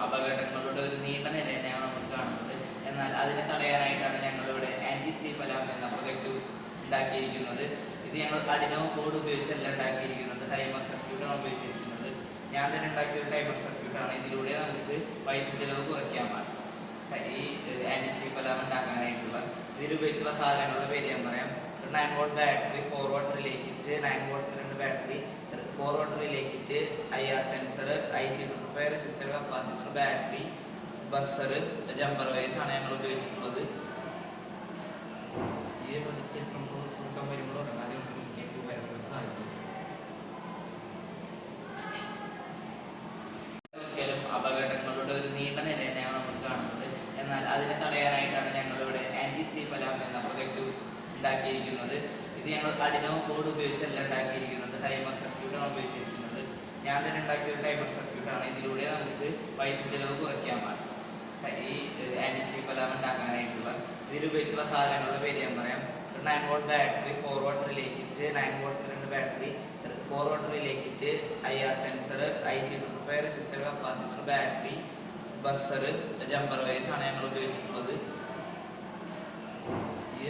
അപകടങ്ങളുടെ ഒരു നീണ്ട നിര തന്നെയാണ് നമുക്ക് കാണുന്നത്. എന്നാൽ അതിനെ തടയാനായിട്ടാണ് ഞങ്ങളിവിടെ ആൻറ്റി സ്ലീപ്പ് അലാം എന്ന പ്രൊജക്റ്റ് ഉണ്ടാക്കിയിരിക്കുന്നത്. ഇത് ഞങ്ങൾ അഡിനോ ബോർഡ് ഉപയോഗിച്ചല്ല ഉണ്ടാക്കിയിരിക്കുന്നത്, ടൈമർ സർക്യൂട്ടാണ് ഉപയോഗിച്ചിരിക്കുന്നത്. ഞാൻ തന്നെ ഉണ്ടാക്കിയ ഒരു ടൈമർ സർക്യൂട്ടാണ്. ഇതിലൂടെ നമുക്ക് പൈസ ചിലവ് കുറയ്ക്കാമാണ് ഈ ആൻറ്റി സ്ലീപ്പ് അലാം ഉണ്ടാക്കാനായിട്ടുള്ള. ഇതിലുപയോഗിച്ചുള്ള സാധനങ്ങളുടെ പേര് ഞാൻ പറയാം. 9 volt battery, 4 watt relay kit, 9 volt 2 battery, 4 watt relay kit, IR sensor, IC ട്രിപ്ലിഫയർ, resistor, capacitor, battery, buzzer, jumper wires ആണ് ഞങ്ങൾ ഉപയോഗിച്ചിട്ടുള്ളത്. ഈ പ്രൊജക്റ്റ് നമുക്ക് കൊടുക്കാൻ വരുമ്പോൾ ആദ്യം സാധിക്കും. നോക്കിയാലും അപകടങ്ങളുടെ ഒരു നീണ്ട നിര തന്നെയാണ് നമുക്ക് കാണുന്നത്. എന്നാൽ അതിനെ തടയാനായിട്ടാണ് ഞങ്ങളിവിടെ ആൻറ്റി സ്ലീപ്പ് അലാം എന്ന പ്രൊജക്റ്റ് ഉണ്ടാക്കിയിരിക്കുന്നത്. ഇത് ഞങ്ങൾ അഡിനോ ബോർഡ് ഉപയോഗിച്ചല്ല ഉണ്ടാക്കിയിരിക്കുന്നത്, ടൈമർ സർക്യൂട്ടാണ് ഉപയോഗിച്ചിരിക്കുന്നത്. ഞാൻ തന്നെ ഉണ്ടാക്കിയ ഒരു ടൈമർ സർക്യൂട്ടാണ്. ഇതിലൂടെ നമുക്ക് പൈസ ചിലവ് കുറയ്ക്കാമാണ് ഈ ആൻറ്റി സ്ലീപ്പ് അലാം ഉണ്ടാക്കാനായിട്ടുള്ള. ഇതിലുപയോഗിച്ചുള്ള സാധനങ്ങളുടെ പേര് ഞാൻ പറയാം. 9 volt battery, 4 watt relay kit, 9 volt 2 battery, 4 watt relay kit, IR sensor, IC ട്രിപ്ലിഫയർ, resistor, capacitor, battery, buzzer, jumper wires ആണ് ഞങ്ങൾ ഉപയോഗിച്ചിട്ടുള്ളത്. ഈ